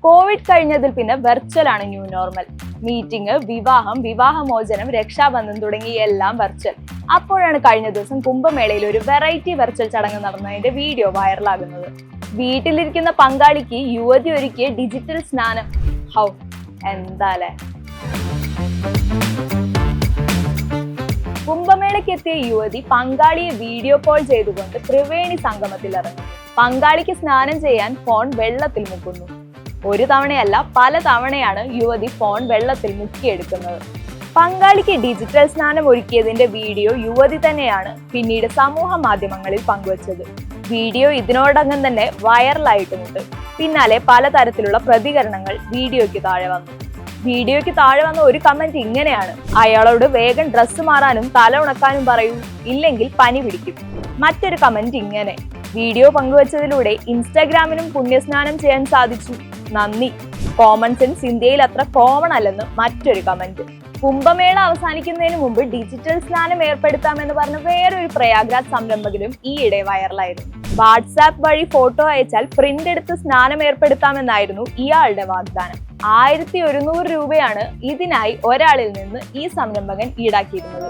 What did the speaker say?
Covid കഴിഞ്ഞതിൽ പിന്നെ virtual ആണ് ന്യൂ നോർമൽ. മീറ്റിംഗ്, വിവാഹം, വിവാഹമോചനം, രക്ഷാബന്ധം തുടങ്ങി എല്ലാം വെർച്വൽ. അപ്പോഴാണ് കഴിഞ്ഞ ദിവസം കുംഭമേളയിൽ ഒരു വെറൈറ്റി വെർച്വൽ ചടങ്ങ് നടന്നതിന്റെ വീഡിയോ വൈറലാകുന്നത്. വീട്ടിലിരിക്കുന്ന പങ്കാളിക്ക് യുവതി ഒരുക്കിയ ഡിജിറ്റൽ സ്നാനം. ഹൗ എന്താലേ. കുംഭമേളയ്ക്ക് എത്തിയ യുവതി പങ്കാളിയെ വീഡിയോ കോൾ ചെയ്തുകൊണ്ട് ത്രിവേണി സംഗമത്തിൽ ഇറങ്ങും. പങ്കാളിക്ക് സ്നാനം ചെയ്യാൻ ഫോൺ വെള്ളത്തിൽ മുക്കുന്നു. ഒരു തവണയല്ല, പല തവണയാണ് യുവതി ഫോൺ വെള്ളത്തിൽ മുക്കിയെടുക്കുന്നത്. പങ്കാളിക്ക് ഡിജിറ്റൽ സ്നാനം ഒരുക്കിയതിന്റെ വീഡിയോ യുവതി തന്നെയാണ് പിന്നീട് സമൂഹ മാധ്യമങ്ങളിൽ പങ്കുവച്ചത്. വീഡിയോ ഇതിനോടകം തന്നെ വൈറലായിട്ടുമുണ്ട്. പിന്നാലെ പലതരത്തിലുള്ള പ്രതികരണങ്ങൾ വീഡിയോയ്ക്ക് താഴെ വന്നു. വീഡിയോയ്ക്ക് താഴെ വന്ന ഒരു കമന്റ് ഇങ്ങനെയാണ്: അയാളോട് വേഗം ഡ്രസ്സ് മാറാനും തല ഉണക്കാനും പറയൂ, ഇല്ലെങ്കിൽ പനി പിടിക്കും. മറ്റൊരു കമന്റ് ഇങ്ങനെ: വീഡിയോ പങ്കുവച്ചതിലൂടെ ഇൻസ്റ്റാഗ്രാമിനും പുണ്യസ്നാനം ചെയ്യാൻ സാധിച്ചു, നന്ദി. കോമൺ സെൻസ് ഇന്ത്യയിൽ അത്ര കോമൺ അല്ലെന്ന് മറ്റൊരു കമന്റ്. കുംഭമേള അവസാനിക്കുന്നതിന് മുമ്പ് ഡിജിറ്റൽ സ്നാനം ഏർപ്പെടുത്താമെന്ന് പറഞ്ഞ വേറൊരു പ്രയാഗ്രാജ് സംരംഭകരും ഈയിടെ വൈറലായിരുന്നു. വാട്സാപ്പ് വഴി ഫോട്ടോ അയച്ചാൽ പ്രിന്റ് എടുത്ത് സ്നാനം ഏർപ്പെടുത്താമെന്നായിരുന്നു ഇയാളുടെ വാഗ്ദാനം. 1100 രൂപയാണ് ഇതിനായി ഒരാളിൽ നിന്ന് ഈ സംരംഭകൻ ഈടാക്കിയിരുന്നത്.